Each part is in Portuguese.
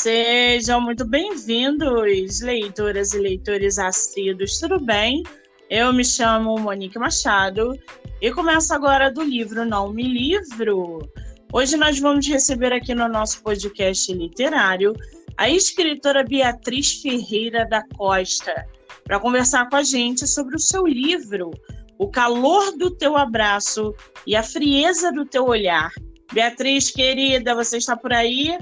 Sejam muito bem-vindos, leitoras e leitores assíduos, tudo bem? Eu me chamo Monique Machado e começo agora do livro Não Me Livro. Hoje nós vamos receber aqui no nosso podcast literário a escritora Beatriz Ferreira da Costa para conversar com a gente sobre o seu livro, O Calor do Teu Abraço e a Frieza do Teu Olhar. Beatriz, querida, você está por aí?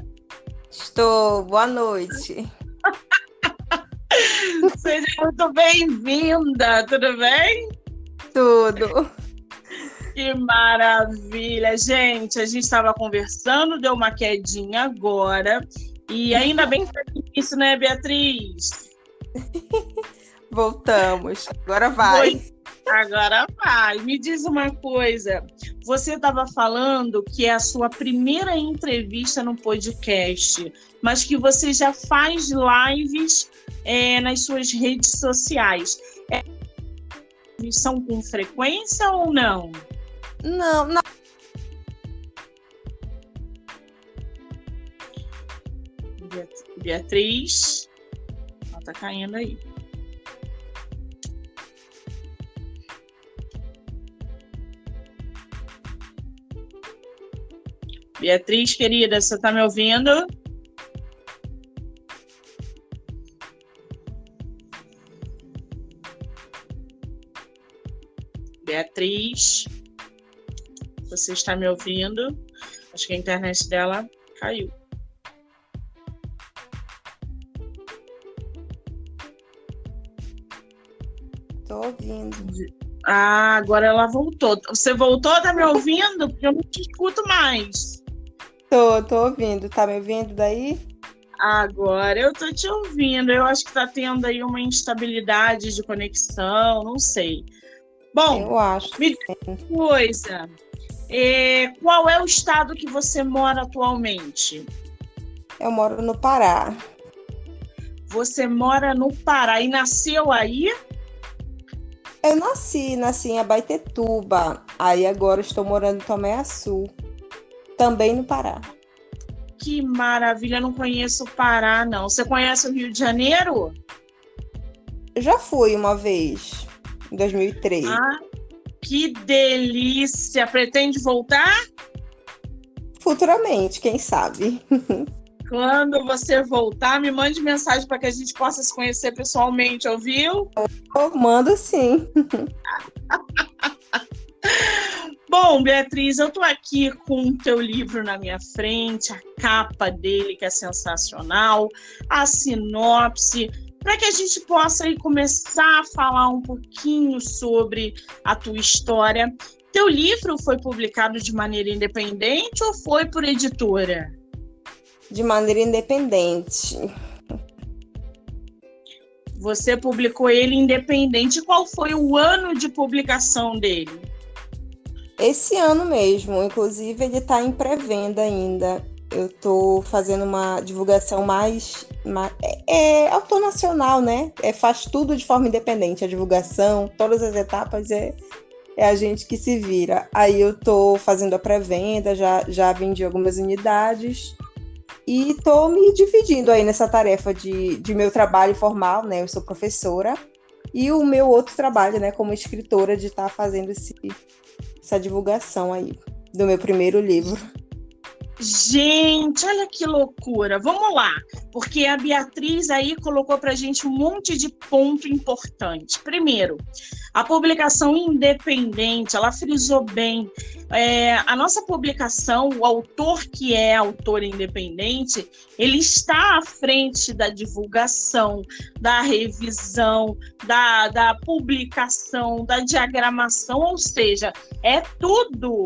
Estou, boa noite. Seja muito bem-vinda, tudo bem? Tudo. Que maravilha, gente, a gente estava conversando, deu uma quedinha agora, e ainda bem que foi isso, né, Beatriz? Voltamos, agora vai. Agora vai. Me diz uma coisa, você estava falando que é a sua primeira entrevista no podcast, mas que você já faz lives nas suas redes sociais. São com frequência ou não? Não. Beatriz, ela tá caindo aí. Beatriz, querida, você tá me ouvindo? Beatriz, você está me ouvindo? Acho que a internet dela caiu. Tô ouvindo. Ah, agora ela voltou. Você voltou? Tá me ouvindo? Porque eu não te escuto mais. Tô ouvindo. Tá me ouvindo daí? Agora eu tô te ouvindo. Eu acho que tá tendo aí uma instabilidade de conexão, não sei. Bom, eu acho. Me diz uma coisa. Qual é o estado que você mora atualmente? Eu moro no Pará. Você mora no Pará e nasceu aí? Eu nasci em Abaetetuba. Aí agora estou morando em Tomé-Açu. Também no Pará. Que maravilha, eu não conheço o Pará, não. Você conhece o Rio de Janeiro? Eu já fui uma vez, em 2003. Ah, que delícia! Pretende voltar? Futuramente, quem sabe? Quando você voltar, me mande mensagem para que a gente possa se conhecer pessoalmente, ouviu? Eu mando sim. Bom, Beatriz, eu estou aqui com o teu livro na minha frente, a capa dele, que é sensacional, a sinopse, para que a gente possa aí começar a falar um pouquinho sobre a tua história. Teu livro foi publicado de maneira independente ou foi por editora? De maneira independente. Você publicou ele independente. Qual foi o ano de publicação dele? Esse ano mesmo, inclusive ele está em pré-venda ainda. Eu estou fazendo uma divulgação mais autonacional, né? Faz tudo de forma independente, a divulgação, todas as etapas é a gente que se vira. Aí eu estou fazendo a pré-venda, já vendi algumas unidades e estou me dividindo aí nessa tarefa de meu trabalho formal, né? Eu sou professora, e o meu outro trabalho, né, como escritora, de estar fazendo essa divulgação aí do meu primeiro livro. Gente, olha que loucura. Vamos lá, porque a Beatriz aí colocou pra gente um monte de ponto importante. Primeiro, a publicação independente, ela frisou bem. A nossa publicação, o autor que é autor independente, ele está à frente da divulgação, da revisão, da publicação, da diagramação, ou seja, é tudo.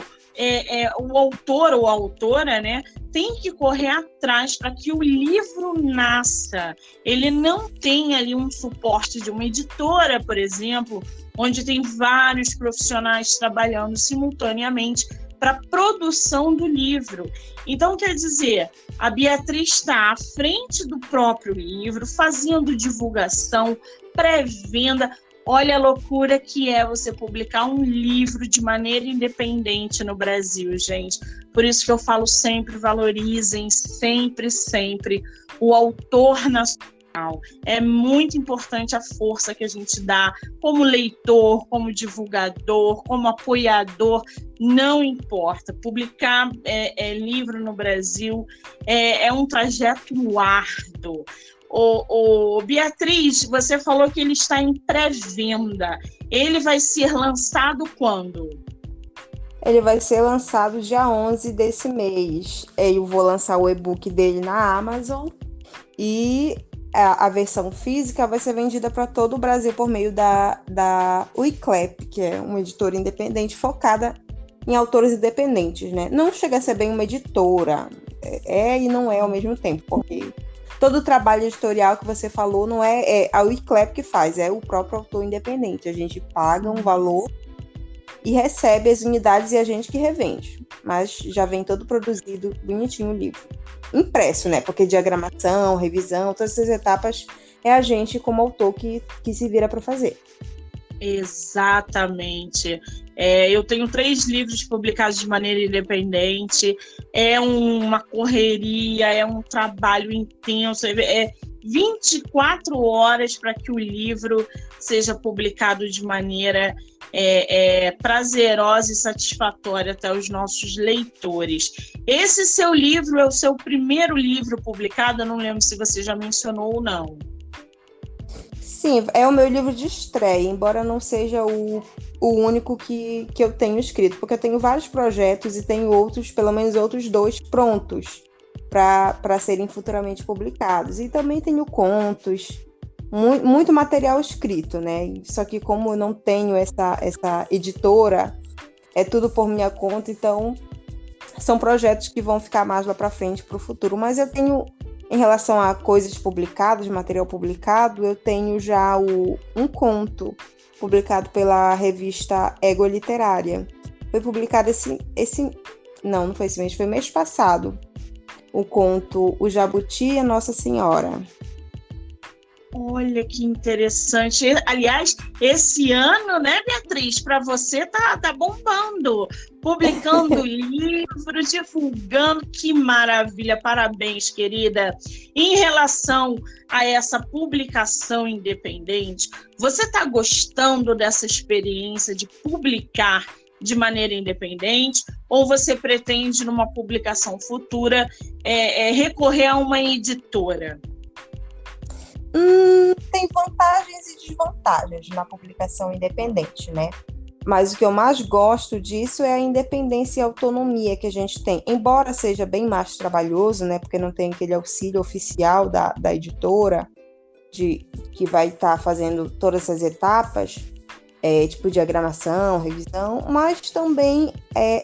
O autor ou a autora, né, tem que correr atrás para que o livro nasça. Ele não tem ali um suporte de uma editora, por exemplo, onde tem vários profissionais trabalhando simultaneamente para a produção do livro. Então, quer dizer, a Beatriz está à frente do próprio livro, fazendo divulgação, pré-venda. Olha a loucura que é você publicar um livro de maneira independente no Brasil, gente. Por isso que eu falo sempre, valorizem sempre, sempre o autor nacional. É muito importante a força que a gente dá como leitor, como divulgador, como apoiador, não importa. Publicar livro no Brasil é um trajeto árduo. Beatriz, você falou que ele está em pré-venda. Ele vai ser lançado quando? Ele vai ser lançado dia 11 desse mês. Eu vou lançar o e-book dele na Amazon e a versão física vai ser vendida para todo o Brasil por meio da Wiclap, que é uma editora independente focada em autores independentes, né? Não chega a ser bem uma editora, e não é ao mesmo tempo, porque todo o trabalho editorial que você falou não é a Wiclap que faz, é o próprio autor independente. A gente paga um valor e recebe as unidades e a gente que revende. Mas já vem todo produzido, bonitinho o livro. Impresso, né? Porque diagramação, revisão, todas essas etapas é a gente como autor que se vira para fazer. Exatamente. Eu tenho 3 livros publicados de maneira independente. É uma correria, é um trabalho intenso. 24 horas para que o livro seja publicado de maneira prazerosa e satisfatória até os nossos leitores. Esse seu livro é o seu primeiro livro publicado? Eu não lembro se você já mencionou ou não. Sim, é o meu livro de estreia, embora não seja o único que eu tenho escrito, porque eu tenho vários projetos e tenho outros, pelo menos outros 2 prontos para serem futuramente publicados. E também tenho contos, muito material escrito, né? Só que como eu não tenho essa editora, é tudo por minha conta, então são projetos que vão ficar mais lá para frente, para o futuro. Mas eu tenho, em relação a coisas publicadas, material publicado, eu tenho já um conto publicado pela revista Ego Literária. Foi publicado não foi esse mês, foi mês passado. O conto O Jabuti e a Nossa Senhora. Olha que interessante. Aliás, esse ano, né, Beatriz, para você tá bombando, publicando livros, divulgando, que maravilha, parabéns, querida. Em relação a essa publicação independente, você está gostando dessa experiência de publicar de maneira independente, ou você pretende, numa publicação futura, recorrer a uma editora? Tem vantagens e desvantagens na publicação independente, né? Mas o que eu mais gosto disso é a independência e a autonomia que a gente tem. Embora seja bem mais trabalhoso, né? Porque não tem aquele auxílio oficial da editora, que vai estar fazendo todas essas etapas, tipo diagramação, revisão, mas também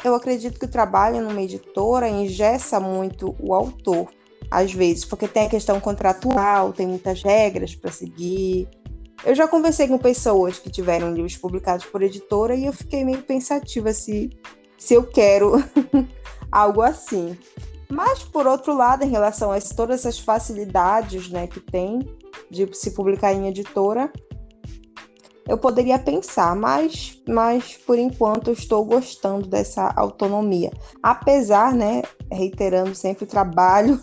eu acredito que o trabalho numa editora engessa muito o autor, às vezes, porque tem a questão contratual, tem muitas regras para seguir. Eu já conversei com pessoas que tiveram livros publicados por editora e eu fiquei meio pensativa se eu quero algo assim. Mas, por outro lado, em relação a todas essas facilidades, né, que tem de se publicar em editora, eu poderia pensar, mas por enquanto eu estou gostando dessa autonomia. Apesar, né, reiterando sempre o trabalho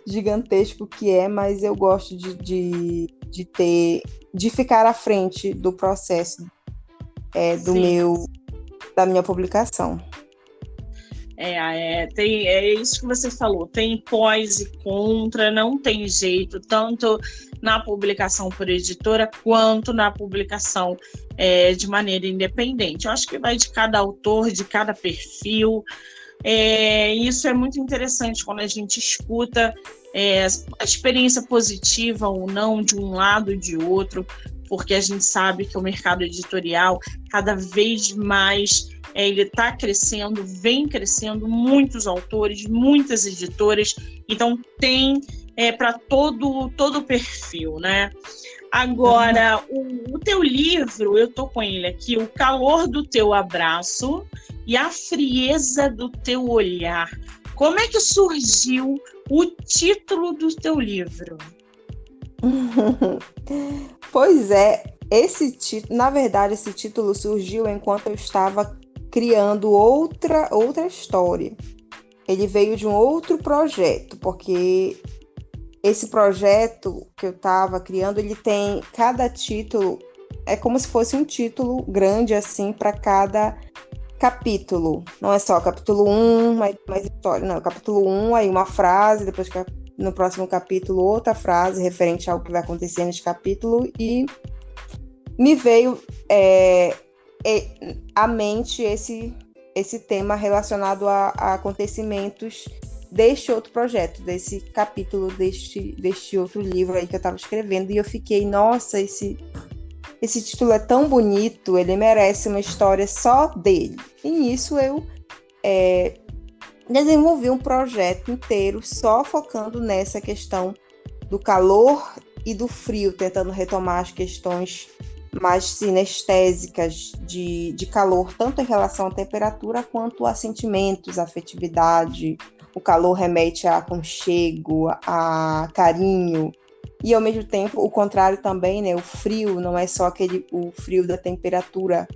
gigantesco que é, mas eu gosto de ficar à frente do processo da minha publicação. É isso que você falou, tem pós e contra, não tem jeito, tanto na publicação por editora quanto na publicação de maneira independente. Eu acho que vai de cada autor, de cada perfil. Isso é muito interessante quando a gente escuta a experiência positiva ou não de um lado e de outro, porque a gente sabe que o mercado editorial cada vez mais ele está crescendo, vem crescendo, muitos autores, muitas editoras, então tem para todo o perfil, né? Agora, o teu livro, eu tô com ele aqui, O Calor do Teu Abraço e a Frieza do Teu Olhar. Como é que surgiu o título do teu livro? Pois é, Na verdade, esse título surgiu enquanto eu estava criando outra história. Ele veio de um outro projeto, porque esse projeto que eu estava criando, ele tem cada título, é como se fosse um título grande assim para cada capítulo. Não é só capítulo 1, mais história, não. Capítulo 1, aí uma frase, depois no próximo capítulo outra frase referente ao que vai acontecer nesse capítulo, e me veio à mente esse tema relacionado a acontecimentos deste outro projeto, desse capítulo, deste outro livro aí que eu estava escrevendo, e eu fiquei, nossa, esse título é tão bonito, ele merece uma história só dele. E nisso eu desenvolvi um projeto inteiro só focando nessa questão do calor e do frio, tentando retomar as questões mais sinestésicas de calor, tanto em relação à temperatura quanto a sentimentos, afetividade. O calor remete a aconchego, a carinho, e ao mesmo tempo o contrário também, né? O frio não é só o frio da temperatura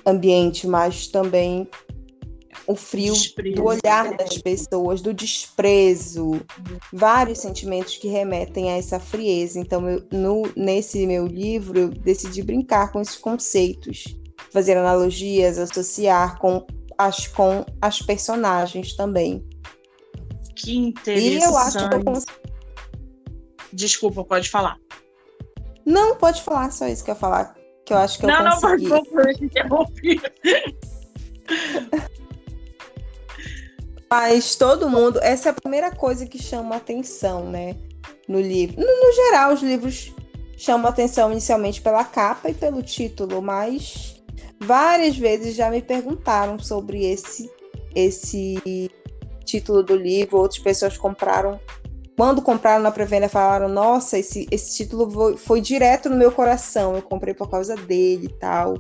ambiente, mas também o frio do olhar das pessoas, do desprezo, vários sentimentos que remetem a essa frieza. Então, nesse meu livro, eu decidi brincar com esses conceitos, fazer analogias, associar com as personagens também. Que interessante. E eu acho que eu consegui... Desculpa, pode falar. Não, pode falar, só isso que eu ia falar, que eu acho que eu consegui. Não, eu te interrompi. Mas todo mundo, essa é a primeira coisa que chama atenção, né, no livro. No geral, os livros chamam atenção inicialmente pela capa e pelo título, mas várias vezes já me perguntaram sobre esse título do livro. Outras pessoas compraram, quando compraram na pré-venda, falaram, nossa, esse título foi direto no meu coração, eu comprei por causa dele e tal.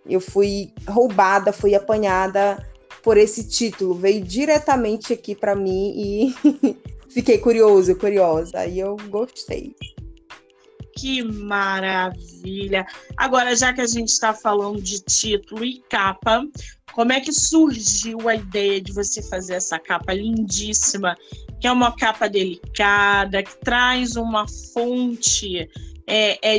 Eu fui roubada, fui apanhada por esse título, veio diretamente aqui para mim e fiquei curiosa, aí eu gostei. Que maravilha! Agora, já que a gente está falando de título e capa, como é que surgiu a ideia de você fazer essa capa lindíssima, que é uma capa delicada, que traz uma fonte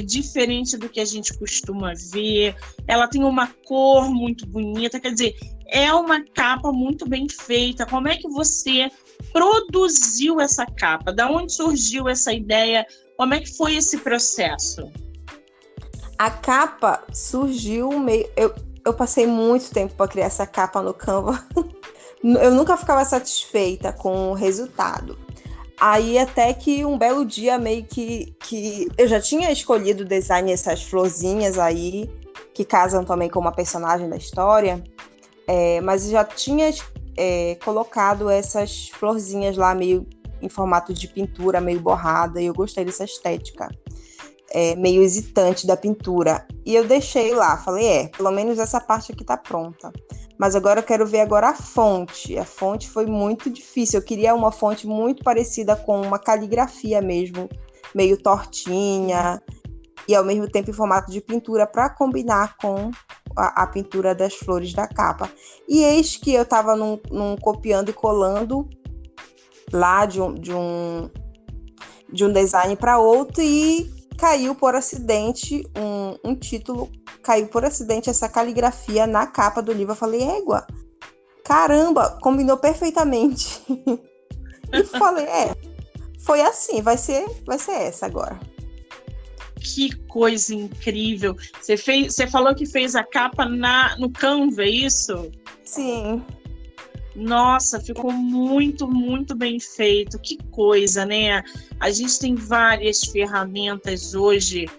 diferente do que a gente costuma ver, ela tem uma cor muito bonita, quer dizer, é uma capa muito bem feita. Como é que você produziu essa capa? Da onde surgiu essa ideia? Como é que foi esse processo? A capa surgiu meio... Eu passei muito tempo para criar essa capa no Canva. Eu nunca ficava satisfeita com o resultado. Aí até que um belo dia meio que eu já tinha escolhido o design, essas florzinhas aí, que casam também com uma personagem da história, mas já tinha colocado essas florzinhas lá meio em formato de pintura, meio borrada, e eu gostei dessa estética meio hesitante da pintura. E eu deixei lá, falei, pelo menos essa parte aqui tá pronta. Mas agora eu quero ver a fonte. A fonte foi muito difícil. Eu queria uma fonte muito parecida com uma caligrafia mesmo, meio tortinha, e ao mesmo tempo em formato de pintura, para combinar com a pintura das flores da capa. E eis que eu estava num copiando e colando lá de um design para outro, e caiu por acidente um título, caiu por acidente essa caligrafia na capa do livro. Eu falei, égua, caramba, combinou perfeitamente. E falei, foi assim, vai ser essa agora. Que coisa incrível. Você falou que fez a capa no Canva, é isso? Sim. Nossa, ficou muito, muito bem feito. Que coisa, né? A gente tem várias ferramentas hoje.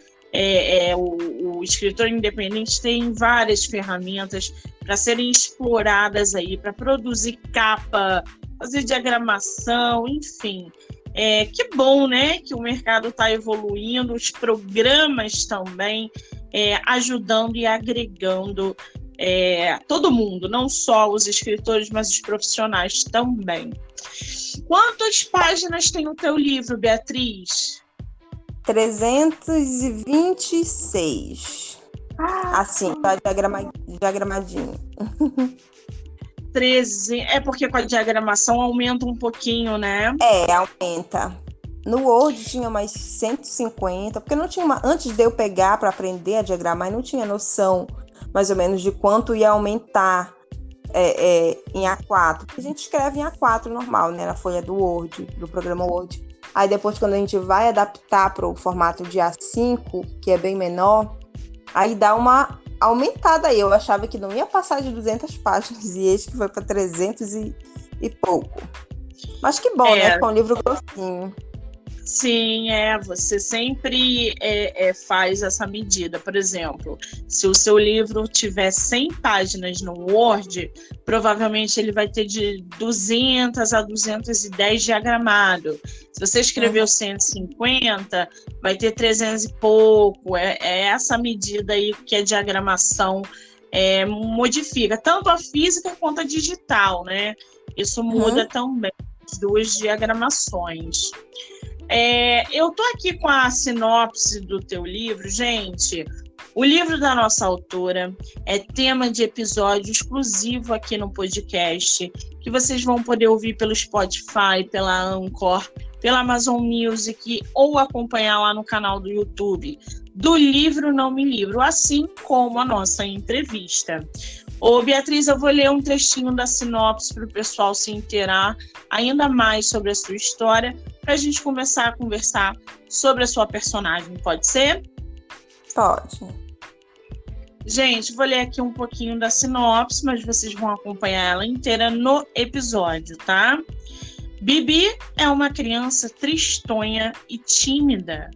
O escritor independente tem várias ferramentas para serem exploradas aí, para produzir capa, fazer diagramação, enfim. Que bom, né? Que o mercado está evoluindo, os programas também ajudando e agregando todo mundo, não só os escritores, mas os profissionais também. Quantas páginas tem o teu livro, Beatriz? 326. Assim, tá diagramadinho. 13. É porque com a diagramação aumenta um pouquinho, né? Aumenta. No Word tinha mais 150, porque não tinha antes de eu pegar para aprender a diagramar, eu não tinha noção mais ou menos de quanto ia aumentar em A4. Porque a gente escreve em A4 normal, né? Na folha do Word, do programa Word. Aí depois, quando a gente vai adaptar para o formato de A5, que é bem menor, aí dá uma aumentada aí. Eu achava que não ia passar de 200 páginas, e eis que foi para 300 e pouco. Mas que bom, né? Ficou um livro grossinho. Sim, você sempre faz essa medida. Por exemplo, se o seu livro tiver 100 páginas no Word, provavelmente ele vai ter de 200 a 210 diagramado. Se você escreveu 150, vai ter 300 e pouco. É essa medida aí que a diagramação modifica, tanto a física quanto a digital, né? Isso muda também as duas diagramações. Eu tô aqui com a sinopse do teu livro, gente. O livro da nossa autora é tema de episódio exclusivo aqui no podcast, que vocês vão poder ouvir pelo Spotify, pela Anchor, pela Amazon Music ou acompanhar lá no canal do YouTube do Livro Não Me Livro, assim como a nossa entrevista. Beatriz, eu vou ler um trechinho da sinopse para o pessoal se inteirar ainda mais sobre a sua história, para a gente começar a conversar sobre a sua personagem, pode ser? Pode. Gente, vou ler aqui um pouquinho da sinopse, mas vocês vão acompanhar ela inteira no episódio, tá? Bibi é uma criança tristonha e tímida,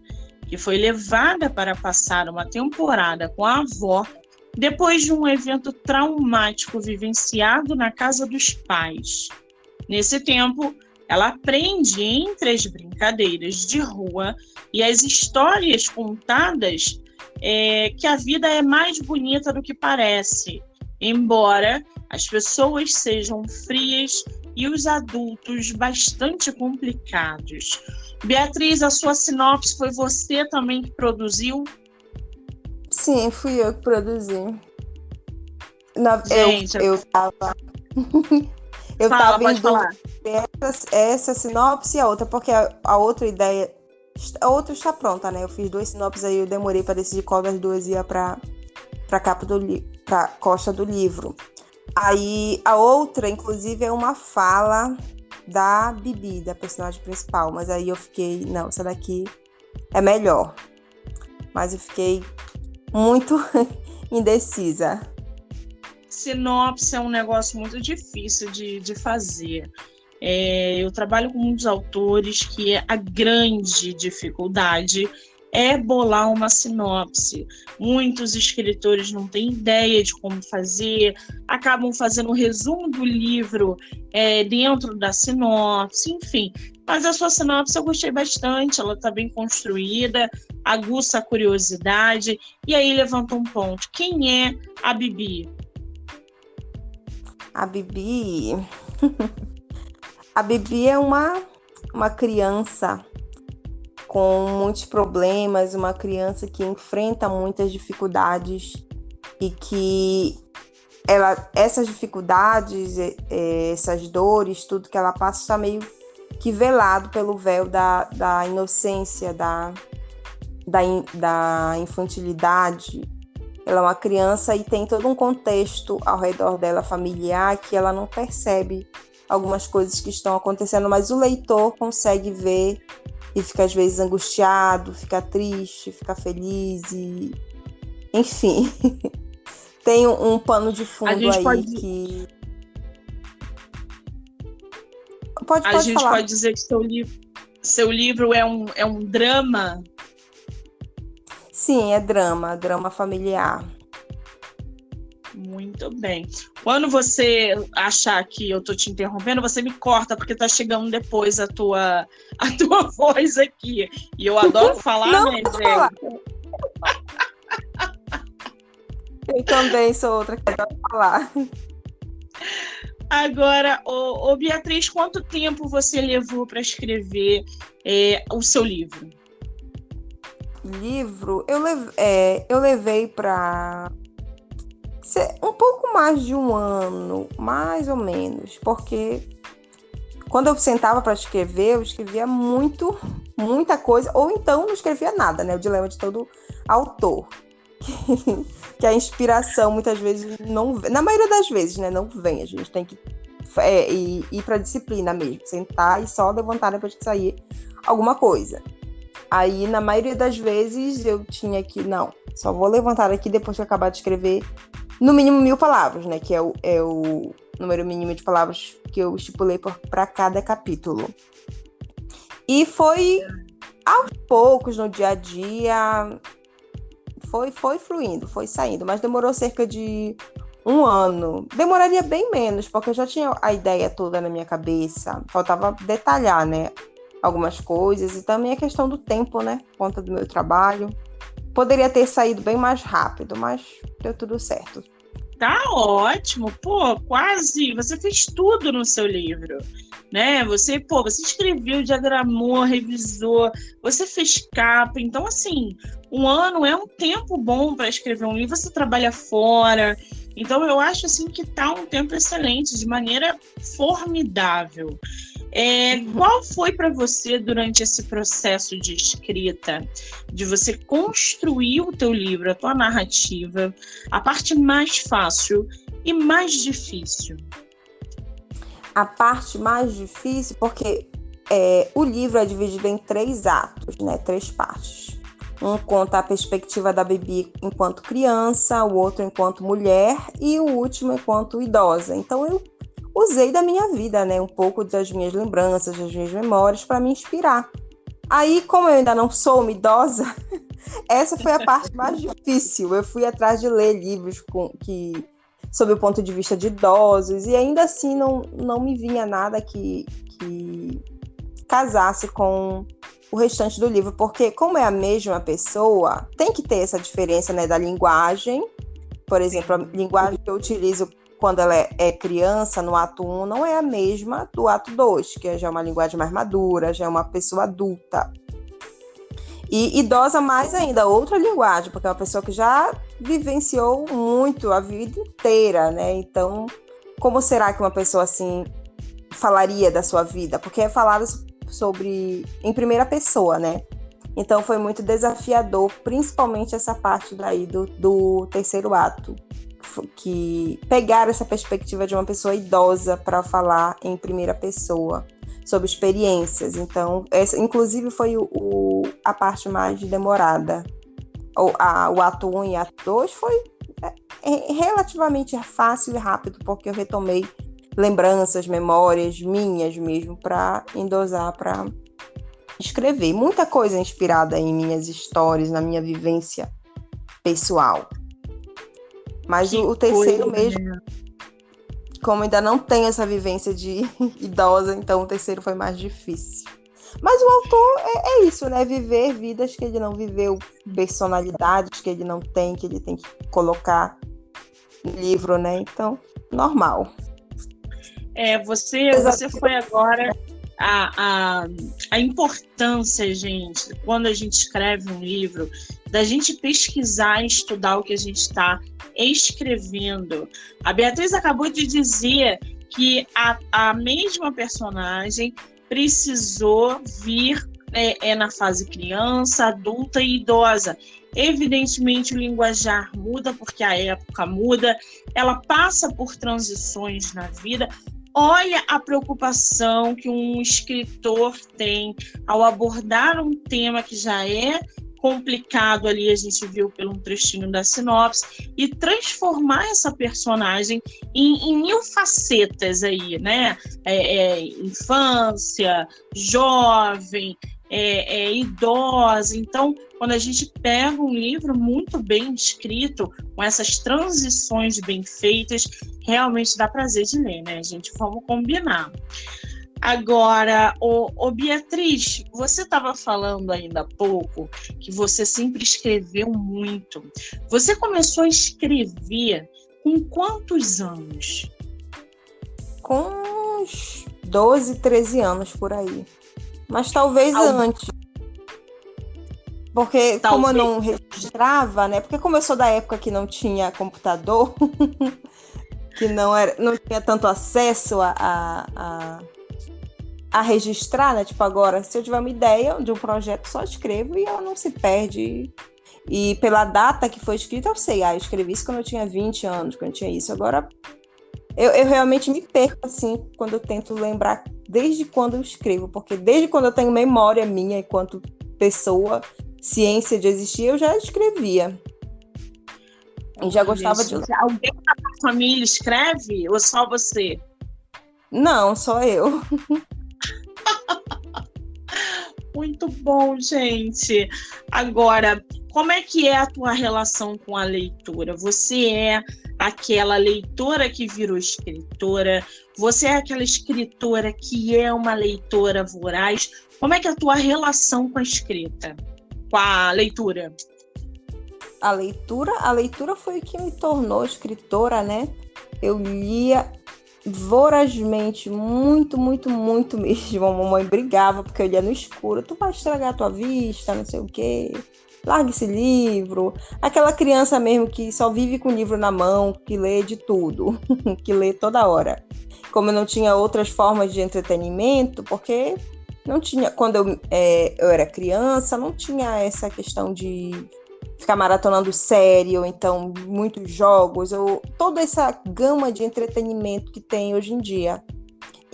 que foi levada para passar uma temporada com a avó depois de um evento traumático vivenciado na casa dos pais. Nesse tempo, ela aprende entre as brincadeiras de rua e as histórias contadas que a vida é mais bonita do que parece, embora as pessoas sejam frias e os adultos bastante complicados. Beatriz, a sua sinopse foi você também que produziu? Sim, fui eu que produzi. Gente, eu tava... pode falar. Essa sinopse e a outra, porque a outra ideia... A outra está pronta, né? Eu fiz 2 sinopses aí, eu demorei para decidir qual das duas ia para capa para costa do livro. Aí a outra, inclusive, é uma fala da Bibi, da personagem principal, mas aí eu fiquei, não, essa daqui é melhor. Mas eu fiquei muito indecisa. Sinopse é um negócio muito difícil de fazer. Eu trabalho com muitos autores que a grande dificuldade é bolar uma sinopse. Muitos escritores não têm ideia de como fazer, acabam fazendo um resumo do livro dentro da sinopse, enfim. Mas a sua sinopse eu gostei bastante, ela está bem construída, aguça a curiosidade, e aí levanta um ponto. Quem é a Bibi? A Bibi... A Bibi é uma criança com muitos problemas, uma criança que enfrenta muitas dificuldades e que essas dificuldades, essas dores, tudo que ela passa está meio que velado pelo véu da inocência, da infantilidade. Ela é uma criança e tem todo um contexto ao redor dela familiar que ela não percebe algumas coisas que estão acontecendo, mas o leitor consegue ver e fica às vezes angustiado, fica triste, fica feliz e... Enfim, tem um pano de fundo aí que... Pode a gente falar. Pode dizer que seu livro é um drama? Sim, é drama familiar. Muito bem. Quando você achar que eu tô te interrompendo, você me corta, porque tá chegando depois a tua voz aqui. E eu adoro falar, não, né, gente? Eu também sou outra que adoro falar. Agora, Beatriz, quanto tempo você levou para escrever o seu livro? livro, eu levei para um pouco mais de um ano, mais ou menos, porque quando eu sentava para escrever, eu escrevia muita coisa, ou então não escrevia nada, né? O dilema de todo autor. Que a inspiração muitas vezes não vem, na maioria das vezes, né? Não vem, a gente tem que ir para a disciplina mesmo, sentar e só levantar depois que sair alguma coisa. Aí, na maioria das vezes, eu tinha que, não, só vou levantar aqui depois que eu acabar de escrever no mínimo 1000 palavras, né? Que é o número mínimo de palavras que eu estipulei para cada capítulo. E foi aos poucos, no dia a dia, foi fluindo, foi saindo, mas demorou cerca de um ano. Demoraria bem menos, porque eu já tinha a ideia toda na minha cabeça. Faltava detalhar, né? Algumas coisas. E também a questão do tempo, né? Por conta do meu trabalho. Poderia ter saído bem mais rápido, mas deu tudo certo. Tá ótimo, pô, quase, você fez tudo no seu livro, né? Você escreveu, diagramou, revisou, você fez capa, então assim, um ano é um tempo bom para escrever um livro, você trabalha fora, então eu acho assim que tá um tempo excelente, de maneira formidável. Qual foi para você, durante esse processo de escrita, de você construir o teu livro, a tua narrativa, a parte mais fácil e mais difícil? A parte mais difícil, porque o livro é dividido em 3 atos, né? 3 partes. Um conta a perspectiva da Bibi enquanto criança, o outro enquanto mulher e o último enquanto idosa. Então eu usei da minha vida, né? Um pouco das minhas lembranças, das minhas memórias para me inspirar. Aí, como eu ainda não sou uma idosa, essa foi a parte mais difícil. Eu fui atrás de ler livros sob o ponto de vista de idosos, e ainda assim não me vinha nada que casasse com o restante do livro, porque como é a mesma pessoa, tem que ter essa diferença, né, da linguagem. Por exemplo, a linguagem que eu utilizo quando ela é criança, no ato 1, não é a mesma do ato 2, que já é uma linguagem mais madura, já é uma pessoa adulta. E idosa mais ainda, outra linguagem, porque é uma pessoa que já vivenciou muito a vida inteira, né? Então, como será que uma pessoa assim falaria da sua vida? Porque é falado em primeira pessoa, né? Então, foi muito desafiador, principalmente essa parte daí do terceiro ato, que pegar essa perspectiva de uma pessoa idosa para falar em primeira pessoa sobre experiências. Então, essa inclusive foi a parte mais demorada. O ato 1 e ato 2 foi relativamente fácil e rápido, porque eu retomei lembranças, memórias minhas mesmo para endosar, para escrever. Muita coisa inspirada em minhas histórias, na minha vivência pessoal. Mas o terceiro mesmo, como ainda não tenho essa vivência de idosa, então o terceiro foi mais difícil. Mas o autor é isso, né? Viver vidas que ele não viveu, personalidades que ele não tem, que ele tem que colocar no livro, né? Então, normal. Você foi agora a importância, gente, quando a gente escreve um livro, da gente pesquisar e estudar o que a gente está escrevendo. A Beatriz acabou de dizer que a mesma personagem precisou vir na fase criança, adulta e idosa. Evidentemente, o linguajar muda, porque a época muda, ela passa por transições na vida. Olha a preocupação que um escritor tem ao abordar um tema que já é complicado ali, a gente viu pelo um trechinho da sinopse, e transformar essa personagem em 1000 facetas aí, né? Infância, jovem, idosa. Então, quando a gente pega um livro muito bem escrito, com essas transições bem feitas, realmente dá prazer de ler, né, gente? Vamos combinar. Agora, Beatriz, você estava falando ainda há pouco que você sempre escreveu muito. Você começou a escrever com quantos anos? Com uns 12, 13 anos por aí. Mas talvez antes. Porque Talvez. como eu não registrava, né? Porque como eu sou da época que não tinha computador, que não tinha tanto acesso a registrar, né? Tipo, agora, se eu tiver uma ideia de um projeto, só escrevo e ela não se perde. E pela data que foi escrita, eu sei, eu escrevi isso quando eu tinha 20 anos, quando eu tinha isso. Agora, eu realmente me perco, assim, quando eu tento lembrar desde quando eu escrevo, porque desde quando eu tenho memória minha, enquanto pessoa, ciência de existir, eu já escrevia. E já gostava de ler. Alguém da tua família escreve ou só você? Não, só eu. Muito bom, gente. Agora, como é que é a tua relação com a leitura? Você é aquela leitora que virou escritora? Você é aquela escritora que é uma leitora voraz? Como é que é a tua relação com a escrita? Com a leitura? A leitura foi o que me tornou escritora, né? Eu lia vorazmente, muito, muito, muito mesmo. A mamãe brigava porque eu lia no escuro. Tu vai estragar a tua vista, não sei o quê. Larga esse livro. Aquela criança mesmo que só vive com o livro na mão, que lê de tudo, que lê toda hora. Como eu não tinha outras formas de entretenimento, porque não tinha, quando eu era criança, não tinha essa questão de ficar maratonando série, ou então muitos jogos, toda essa gama de entretenimento que tem hoje em dia.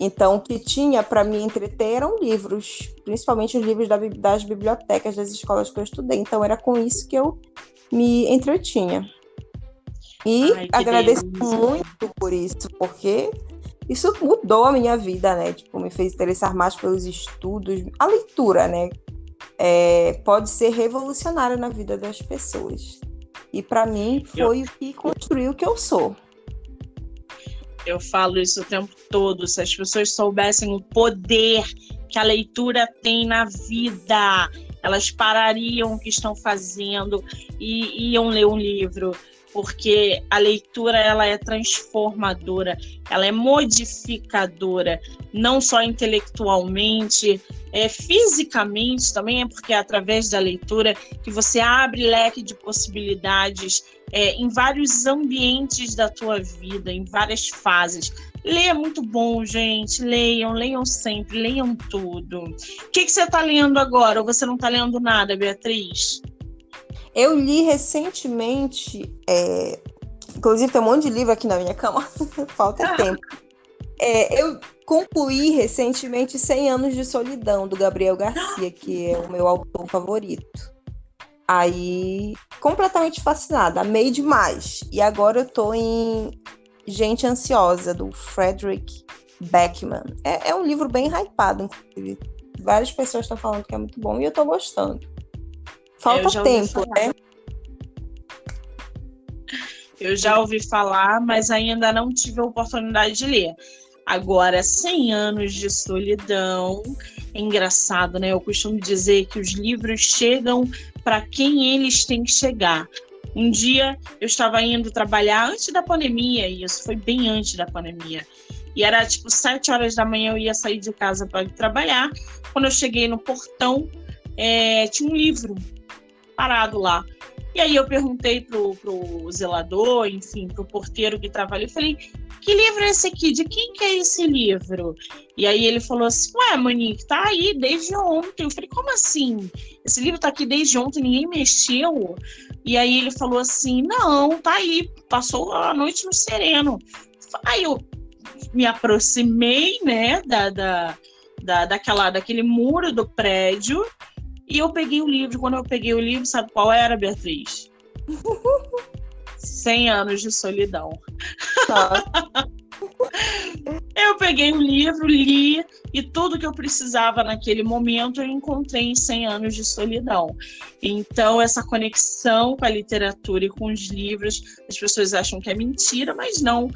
Então, o que tinha para me entreter eram livros, principalmente os livros das bibliotecas das escolas que eu estudei. Então, era com isso que eu me entretinha. E agradeço muito por isso, porque isso mudou a minha vida, né? Tipo, me fez interessar mais pelos estudos, a leitura, né? Pode ser revolucionária na vida das pessoas. E para mim foi o que construiu o que eu sou. Eu falo isso o tempo todo. Se as pessoas soubessem o poder que a leitura tem na vida, elas parariam o que estão fazendo e iam ler um livro. Porque a leitura, ela é transformadora, ela é modificadora, não só intelectualmente, fisicamente também, porque é através da leitura que você abre leque de possibilidades em vários ambientes da tua vida, em várias fases. Ler é muito bom, gente, leiam sempre, leiam tudo. O que você está lendo agora? Ou você não está lendo nada, Beatriz? Eu li recentemente, inclusive tem um monte de livro aqui na minha cama, falta tempo. Eu concluí recentemente 100 Anos de Solidão, do Gabriel Garcia, que é o meu autor favorito. Aí, completamente fascinada, amei demais. E agora eu tô em Gente Ansiosa, do Frederick Backman. É um livro bem hypado, inclusive. Várias pessoas estão falando que é muito bom e eu tô gostando. Falta tempo, né? Eu já ouvi falar, mas ainda não tive a oportunidade de ler. Agora, 100 Anos de Solidão, é engraçado, né? Eu costumo dizer que os livros chegam para quem eles têm que chegar. Um dia eu estava indo trabalhar antes da pandemia, e isso foi bem antes da pandemia. E era tipo 7 horas da manhã, eu ia sair de casa para ir trabalhar. Quando eu cheguei no portão, tinha um livro parado lá. E aí eu perguntei pro zelador, enfim, pro porteiro que estava ali, eu falei, que livro é esse aqui? De quem que é esse livro? E aí ele falou assim, ué, Monique, tá aí desde ontem. Eu falei, como assim? Esse livro tá aqui desde ontem, ninguém mexeu? E aí ele falou assim, não, tá aí, passou a noite no sereno. Aí eu me aproximei, né, daquele muro do prédio, e eu peguei o livro. Quando eu peguei o livro, sabe qual era, Beatriz? 100 Anos de Solidão. Eu peguei o livro, li, e tudo que eu precisava naquele momento eu encontrei em 100 Anos de Solidão. Então, essa conexão com a literatura e com os livros, as pessoas acham que é mentira, mas não.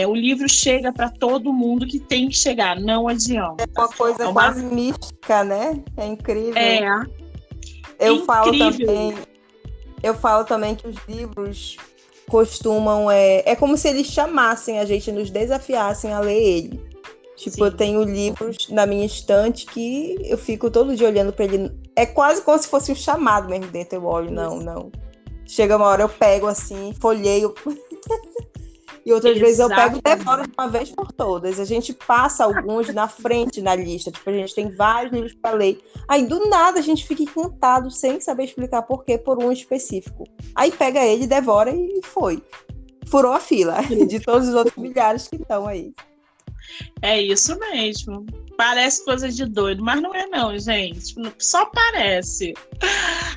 O livro chega para todo mundo que tem que chegar, não adianta. É uma coisa quase mística, né? É incrível. Eu falo também que os livros costumam... É como se eles chamassem a gente, nos desafiassem a ler ele. Tipo, sim. Eu tenho livros na minha estante que eu fico todo dia olhando para ele É quase como se fosse um chamado mesmo dentro. Eu olho, não. Chega uma hora, eu pego assim, folheio. E outras vezes eu pego e devoro de uma vez por todas. A gente passa alguns na frente na lista. Tipo, a gente tem vários livros para ler. Aí, do nada, a gente fica encantado, sem saber explicar por quê, por um específico. Aí pega ele, devora e foi. Furou a fila de todos os outros milhares que estão aí. É isso mesmo. Parece coisa de doido, mas não é não, gente. Só parece.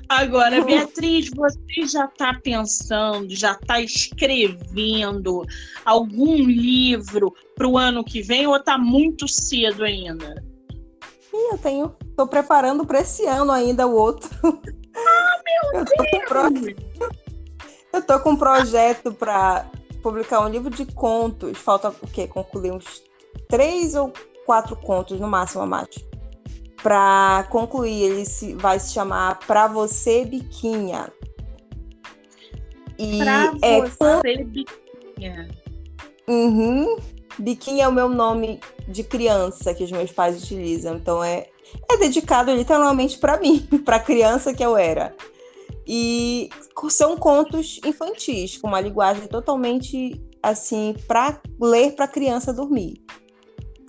Agora, Beatriz, você já está pensando, já está escrevendo algum livro para o ano que vem ou está muito cedo ainda? Sim, estou preparando para esse ano ainda o outro. Meu Deus! Eu estou com um projeto para publicar um livro de contos. Falta o quê? Concluir uns 3 ou 4 contos, no máximo, Amate. Para concluir, ele vai se chamar Pra Você, Biquinha. E você, Biquinha. Biquinha é o meu nome de criança que os meus pais utilizam. Então é dedicado literalmente para mim, para criança que eu era. E são contos infantis, com uma linguagem totalmente assim, para ler para criança dormir.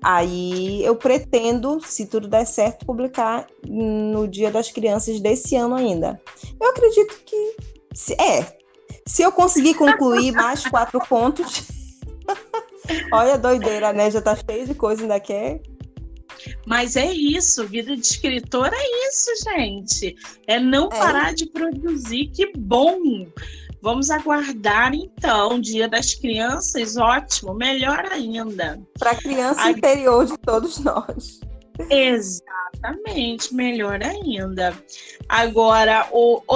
Aí eu pretendo, se tudo der certo, publicar no Dia das Crianças desse ano ainda. Eu acredito que se eu conseguir concluir mais 4 contos, olha a doideira, né? Já tá cheio de coisa, ainda quer. Mas é isso, vida de escritor é isso, gente. É não parar de produzir, que bom! Vamos aguardar, então, Dia das Crianças, ótimo, melhor ainda. Para a criança interior de todos nós. Exatamente, melhor ainda. Agora,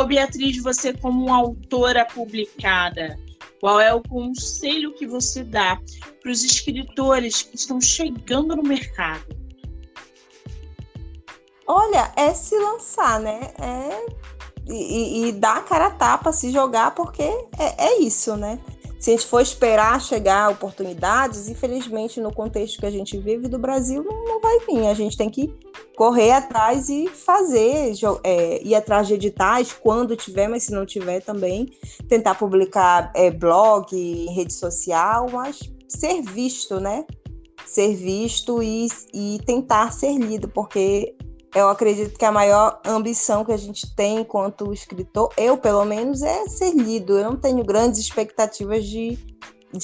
Beatriz, você como autora publicada, qual é o conselho que você dá para os escritores que estão chegando no mercado? Olha, é se lançar, né? E dar a cara a tapa, se jogar, porque é isso, né? Se a gente for esperar chegar oportunidades, infelizmente, no contexto que a gente vive do Brasil, não vai vir. A gente tem que correr atrás e fazer, ir atrás de editais, quando tiver, mas se não tiver também, tentar publicar blog, rede social, mas ser visto, né? Ser visto e tentar ser lido, porque eu acredito que a maior ambição que a gente tem enquanto escritor, eu pelo menos, é ser lido. Eu não tenho grandes expectativas de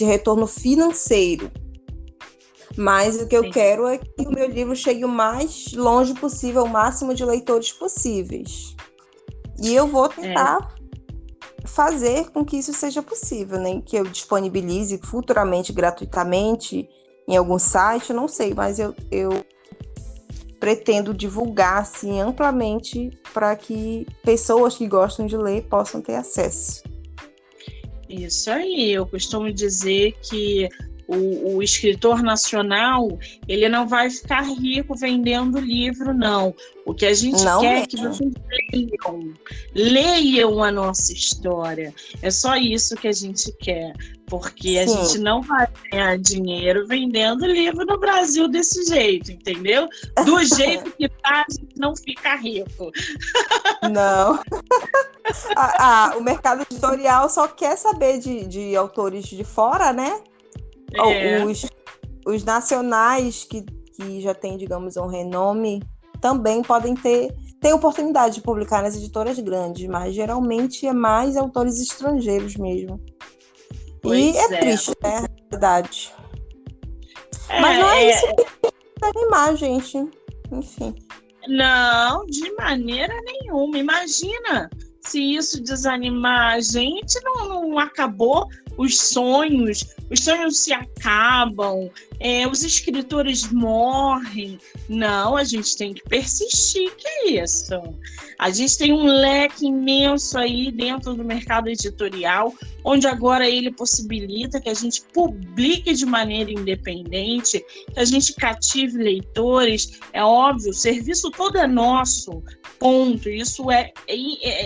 retorno financeiro. Mas o que eu quero é que o meu livro chegue o mais longe possível, o máximo de leitores possíveis. E eu vou tentar fazer com que isso seja possível, né? Que eu disponibilize futuramente, gratuitamente, em algum site, eu não sei, mas eu pretendo divulgar assim, amplamente para que pessoas que gostam de ler possam ter acesso. Isso aí, eu costumo dizer que o escritor nacional, ele não vai ficar rico vendendo livro, não. O que a gente quer é que vocês leiam a nossa história. É só isso que a gente quer, porque a gente não vai ganhar dinheiro vendendo livro no Brasil desse jeito, entendeu? Do jeito que tá, a gente não fica rico. Não. O mercado editorial só quer saber de autores de fora, né? Os nacionais que já têm, digamos, um renome, também podem ter oportunidade de publicar nas editoras grandes, mas geralmente é mais autores estrangeiros mesmo. Pois é triste, né? A realidade. Mas não é isso que tem que animar, gente. Enfim. Não, de maneira nenhuma. Imagina se isso desanimar a gente, não acabou os sonhos se acabam, os escritores morrem. Não, a gente tem que persistir, que é isso? A gente tem um leque imenso aí dentro do mercado editorial, onde agora ele possibilita que a gente publique de maneira independente, que a gente cative leitores. É óbvio, o serviço todo é nosso, ponto. Isso é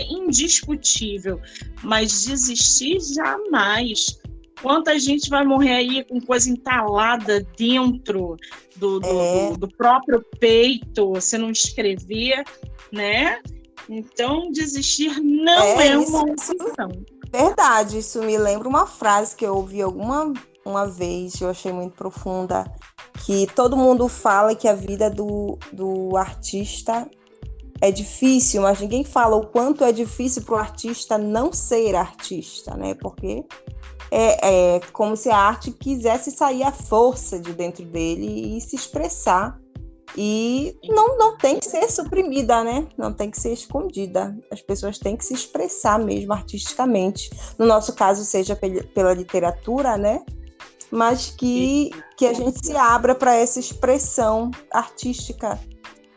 indiscutível. Mas desistir jamais. Quanta gente vai morrer aí com coisa entalada dentro do próprio peito, se não escrever, né? Então, desistir não é uma opção. Verdade, isso me lembra uma frase que eu ouvi uma vez, eu achei muito profunda, que todo mundo fala que a vida do artista é difícil, mas ninguém fala o quanto é difícil para o artista não ser artista, né? Porque é como se a arte quisesse sair à força de dentro dele e se expressar. E não tem que ser suprimida, né? Não tem que ser escondida. As pessoas têm que se expressar mesmo artisticamente. No nosso caso, seja pela literatura, né? Mas que a gente se abra para essa expressão artística,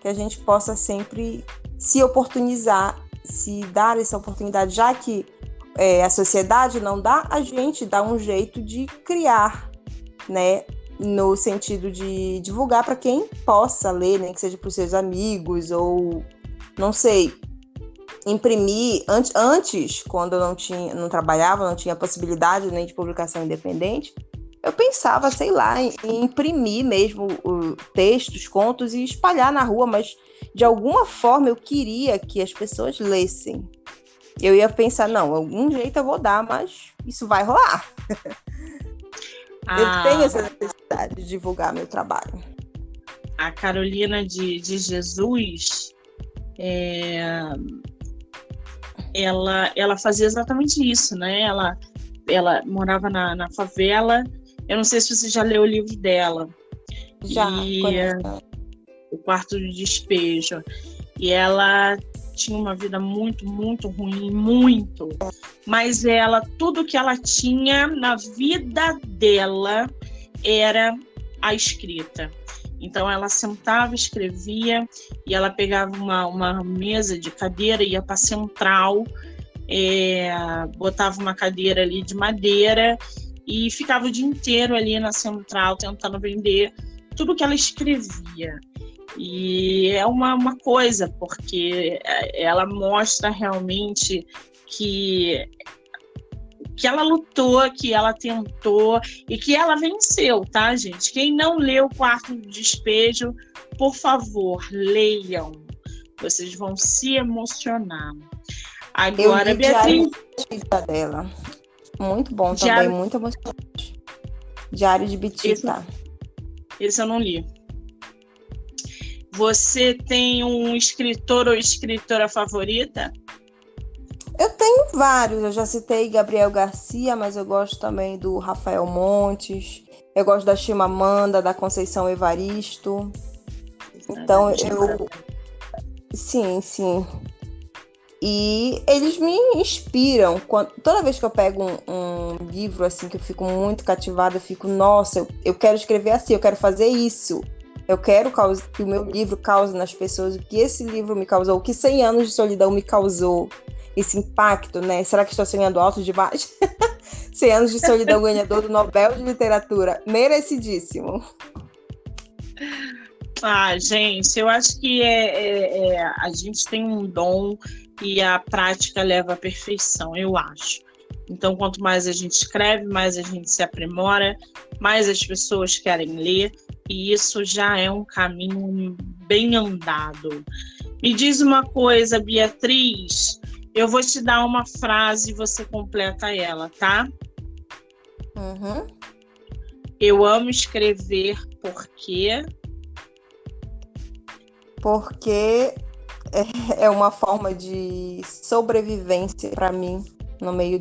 que a gente possa sempre se oportunizar, se dar essa oportunidade, já que a sociedade não dá, a gente dá um jeito de criar, né? No sentido de divulgar para quem possa ler, né? Que seja para os seus amigos ou, não sei, imprimir. Antes, quando eu não trabalhava, não tinha possibilidade nem de publicação independente, eu pensava, sei lá, em imprimir mesmo textos, contos e espalhar na rua, mas de alguma forma eu queria que as pessoas lessem. Eu ia pensar, não, algum jeito eu vou dar, mas isso vai rolar. Eu tenho essa necessidade de divulgar meu trabalho. A Carolina de Jesus, ela fazia exatamente isso, né? Ela morava na favela. Eu não sei se você já leu o livro dela. Já, O Quarto de Despejo. E ela tinha uma vida muito, muito ruim, muito. Mas tudo que ela tinha na vida dela era a escrita. Então ela sentava, escrevia, e ela pegava uma mesa de cadeira, ia para a central, botava uma cadeira ali de madeira e ficava o dia inteiro ali na central tentando vender tudo que ela escrevia. E é uma coisa, porque ela mostra realmente que ela lutou, que ela tentou e que ela venceu, tá, gente? Quem não leu O Quarto de Despejo, por favor, leiam. Vocês vão se emocionar. Agora, Beatriz... Diário dela. Muito bom também, muito emocionante. Diário de Bitita. Esse eu não li. Você tem um escritor ou escritora favorita? Eu tenho vários. Eu já citei Gabriel Garcia, mas eu gosto também do Rafael Montes. Eu gosto da Chimamanda, da Conceição Evaristo. Então, Sim. E eles me inspiram. Toda vez que eu pego um livro assim que eu fico muito cativada, eu fico, nossa, eu quero escrever assim, eu quero fazer isso. Eu quero que o meu livro cause nas pessoas o que esse livro me causou, o que 100 anos de solidão me causou, esse impacto, né? Será que estou sonhando alto demais? 100 anos de solidão, ganhador do Nobel de Literatura, merecidíssimo. Gente, eu acho que a gente tem um dom e a prática leva à perfeição, eu acho. Então, quanto mais a gente escreve, mais a gente se aprimora, mais as pessoas querem ler, e isso já é um caminho bem andado. Me diz uma coisa, Beatriz, eu vou te dar uma frase e você completa ela, tá? Uhum. Eu amo escrever porque é uma forma de sobrevivência para mim em meio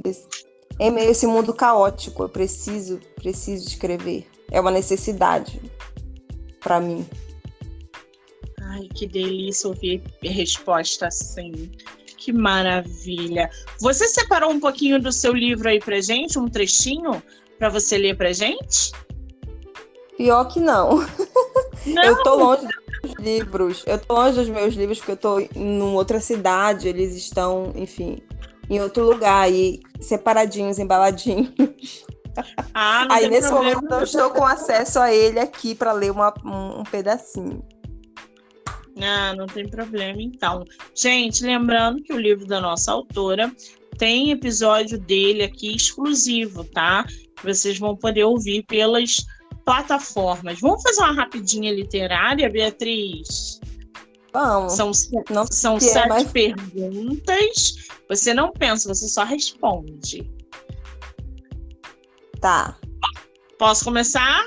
a esse mundo caótico. Eu preciso escrever. É uma necessidade para mim. Ai, que delícia ouvir resposta assim. Que maravilha. Você separou um pouquinho do seu livro aí pra gente, um trechinho para você ler pra gente? Pior que não. Eu tô longe dos livros. Eu tô longe dos meus livros porque eu tô em outra cidade. Eles estão, enfim, em outro lugar e separadinhos, embaladinhos. Aí nesse momento eu estou com acesso a ele aqui para ler um pedacinho. Não tem problema, então. Gente, lembrando que o livro da nossa autora tem episódio dele aqui exclusivo, tá? vocês vão poder ouvir pelas plataformas. Vamos fazer uma rapidinha literária, Beatriz? Vamos. São 7 perguntas. Você não pensa, você só responde. Tá. Posso começar?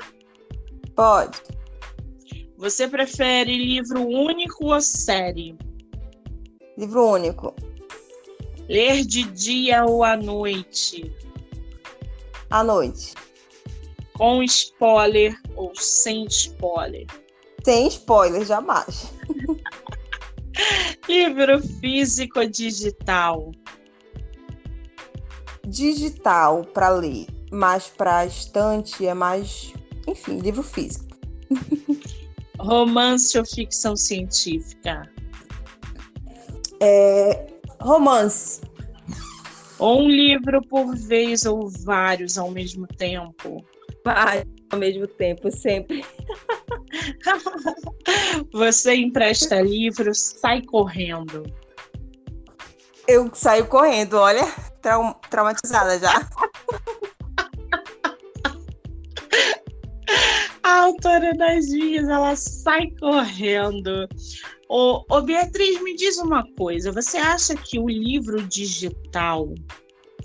Pode. Você prefere livro único ou série? Livro único. Ler de dia ou à noite? À noite. Com spoiler ou sem spoiler? Sem spoiler, jamais. Livro físico ou digital? Digital para ler, mas para estante é mais, enfim, livro físico. Romance ou ficção científica? Romance. Um livro por vez ou vários ao mesmo tempo? Vários ao mesmo tempo, sempre. Você empresta livro, sai correndo? Eu saio correndo, olha, traumatizada já. A autora das minhas, ela sai correndo. Ô Beatriz, me diz uma coisa. Você acha que o livro digital,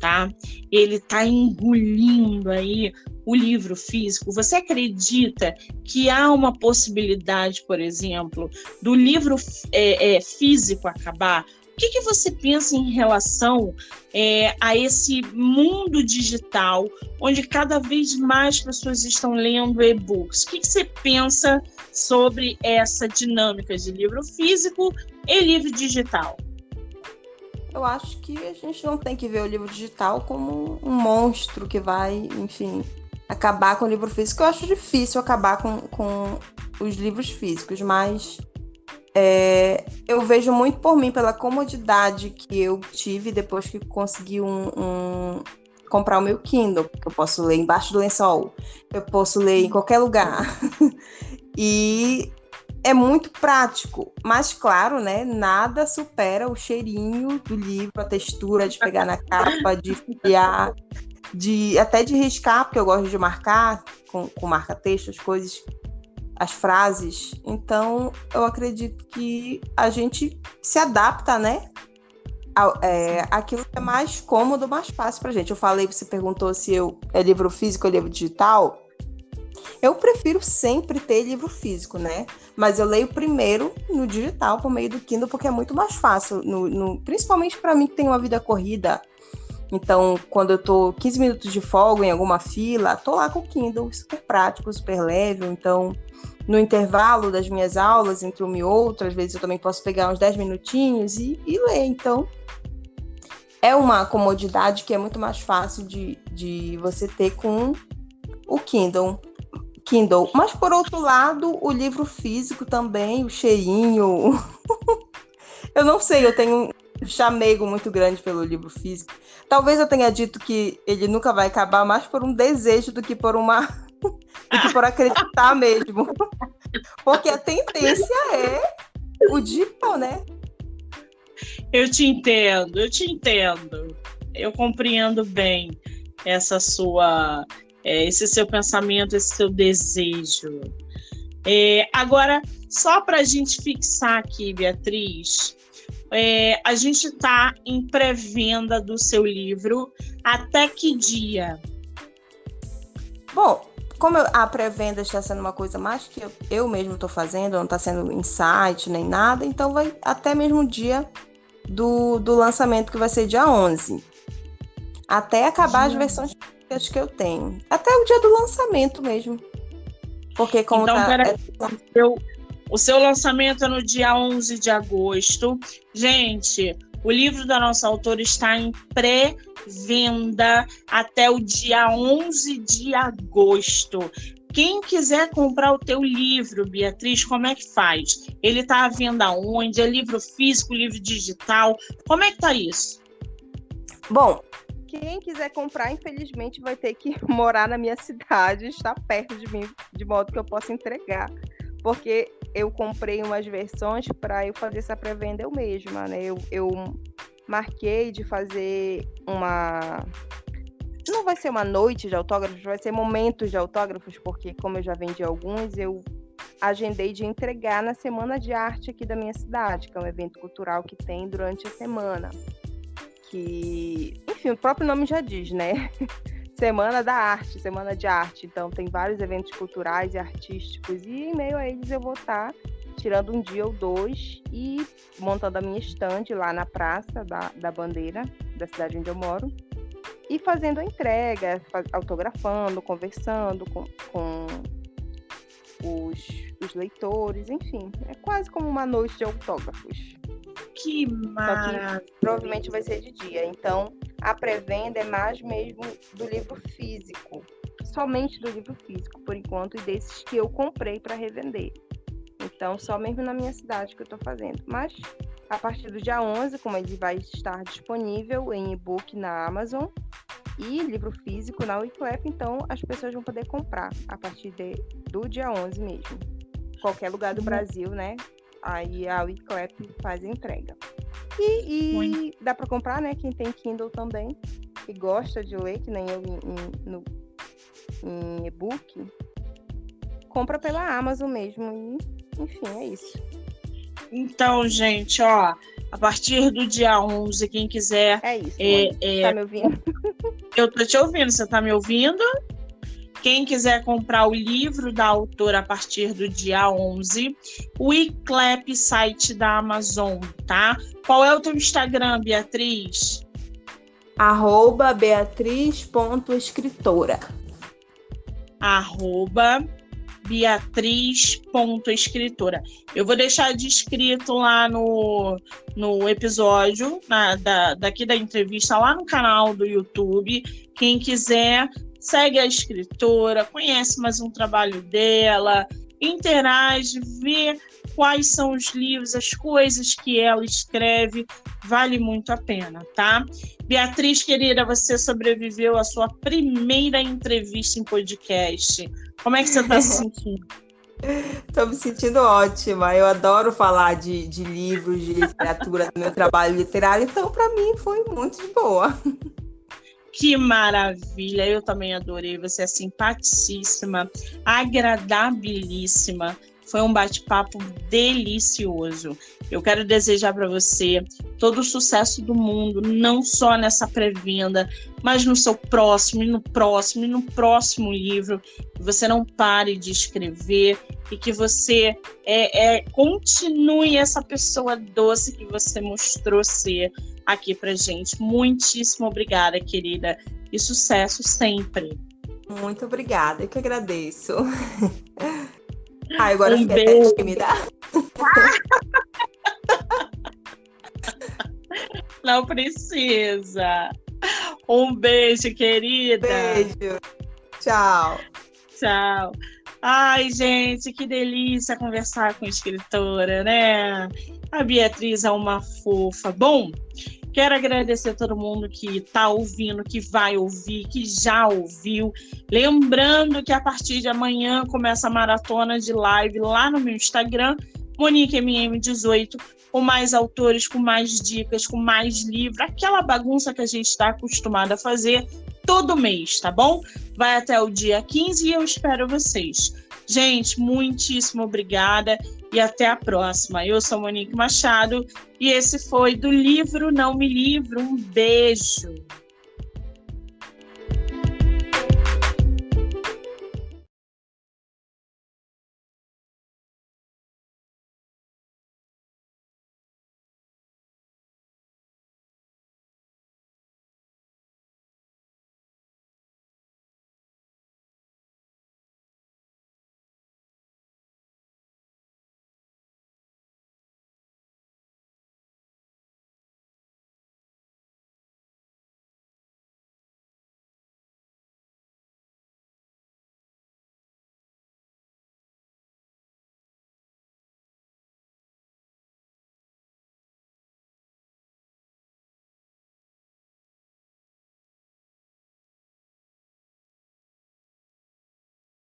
tá? Ele tá engolindo aí o livro físico? Você acredita que há uma possibilidade, por exemplo, do livro físico acabar? O que você pensa em relação a esse mundo digital, onde cada vez mais pessoas estão lendo e-books? O que você pensa sobre essa dinâmica de livro físico e livro digital? Eu acho que a gente não tem que ver o livro digital como um monstro que vai, enfim, acabar com o livro físico. Eu acho difícil acabar com os livros físicos, mas eu vejo muito por mim, pela comodidade que eu tive depois que consegui comprar o meu Kindle, que eu posso ler embaixo do lençol, eu posso ler em qualquer lugar. E é muito prático, mas claro, né, nada supera o cheirinho do livro, a textura de pegar na capa, de folhear, até de riscar, porque eu gosto de marcar com marca-texto as coisas, as frases. Então, eu acredito que a gente se adapta, né, aquilo que é mais cômodo, mais fácil pra gente. Eu falei, você perguntou se é livro físico ou livro digital. Eu prefiro sempre ter livro físico, né? Mas eu leio primeiro no digital, por meio do Kindle, porque é muito mais fácil, principalmente para mim que tem uma vida corrida. Então, quando eu tô 15 minutos de folga em alguma fila, tô lá com o Kindle, super prático, super leve. Então, no intervalo das minhas aulas, entre uma e outra, às vezes eu também posso pegar uns 10 minutinhos e ler. Então, é uma comodidade que é muito mais fácil de você ter com o Kindle. Mas, por outro lado, o livro físico também, o cheirinho... Eu não sei, eu tenho um chamego muito grande pelo livro físico. Talvez eu tenha dito que ele nunca vai acabar mais por um desejo do que por acreditar mesmo. Porque a tendência é o digital, né? Eu te entendo. Eu compreendo bem esse seu pensamento, esse seu desejo. Agora, só para a gente fixar aqui, Beatriz, a gente está em pré-venda do seu livro. Até que dia? Bom, como a pré-venda está sendo uma coisa mais que eu mesmo estou fazendo, não está sendo em site nem nada, então vai até mesmo o dia do lançamento, que vai ser dia 11. Até acabar as versões que eu tenho. Até o dia do lançamento mesmo. Porque como então, o seu lançamento é no dia 11 de agosto. Gente, o livro da nossa autora está em pré-venda até o dia 11 de agosto. Quem quiser comprar o teu livro, Beatriz, como é que faz? Ele está à venda onde? É livro físico, livro digital? Como é que tá isso? Bom, quem quiser comprar, infelizmente, vai ter que morar na minha cidade, estar perto de mim, de modo que eu possa entregar. Porque eu comprei umas versões para eu fazer essa pré-venda eu mesma, né? Eu marquei de fazer não vai ser uma noite de autógrafos, vai ser momentos de autógrafos, porque como eu já vendi alguns, eu agendei de entregar na Semana de Arte aqui da minha cidade, que é um evento cultural que tem durante a semana. Que, enfim, o próprio nome já diz, né? Semana da Arte, Semana de Arte. Então, tem vários eventos culturais e artísticos. E em meio a eles eu vou estar tirando um dia ou dois e montando a minha estande lá na Praça da Bandeira, da cidade onde eu moro. E fazendo a entrega, autografando, conversando com os leitores, enfim. É quase como uma noite de autógrafos. Que maravilha! Provavelmente vai ser de dia. Então, a pré-venda é mais mesmo do livro físico. Somente do livro físico, por enquanto, e desses que eu comprei para revender. Então, só mesmo na minha cidade que eu estou fazendo. Mas, a partir do dia 11, como ele vai estar disponível em e-book na Amazon e livro físico na Wiclap, então as pessoas vão poder comprar a partir do dia 11 mesmo. Qualquer lugar do Brasil, né? Aí a Wiclap faz a entrega. E dá para comprar, né? Quem tem Kindle também, que gosta de ler, que nem eu em e-book, compra pela Amazon mesmo. E, enfim, é isso. Então, gente, ó, a partir do dia 11, quem quiser... É isso, tá me ouvindo? Eu tô te ouvindo, você tá me ouvindo? Quem quiser comprar o livro da autora a partir do dia 11, o Wiclap, site da Amazon, tá? Qual é o teu Instagram, Beatriz? @beatriz.escritora. @beatriz.escritora. Eu vou deixar descrito lá no episódio daqui da entrevista, lá no canal do YouTube. Quem quiser, segue a escritora, conhece mais um trabalho dela, interage, vê quais são os livros, as coisas que ela escreve, vale muito a pena, tá? Beatriz, querida, você sobreviveu à sua primeira entrevista em podcast. Como é que você está se sentindo? Estou me sentindo ótima. Eu adoro falar de livros, de literatura, do meu trabalho literário, então para mim foi muito de boa. Que maravilha! Eu também adorei. Você é simpaticíssima, agradabilíssima. Foi um bate-papo delicioso. Eu quero desejar para você todo o sucesso do mundo, não só nessa pré-venda, mas no seu próximo, e no próximo livro. Que você não pare de escrever e que você continue essa pessoa doce que você mostrou ser aqui pra gente. Muitíssimo obrigada, querida. E sucesso sempre. Muito obrigada, eu que agradeço. Agora um fiquei beijo. até tímida. Não precisa. Um beijo, querida. Beijo. Tchau. Tchau. Ai, gente, que delícia conversar com a escritora, né? A Beatriz é uma fofa. Bom, quero agradecer a todo mundo que está ouvindo, que vai ouvir, que já ouviu. Lembrando que a partir de amanhã começa a maratona de live lá no meu Instagram, MoniqueMM18, com mais autores, com mais dicas, com mais livros, aquela bagunça que a gente está acostumado a fazer todo mês, tá bom? Vai até o dia 15 e eu espero vocês. Gente, muitíssimo obrigada e até a próxima. Eu sou Monique Machado e esse foi do livro Não Me Livro. Um beijo!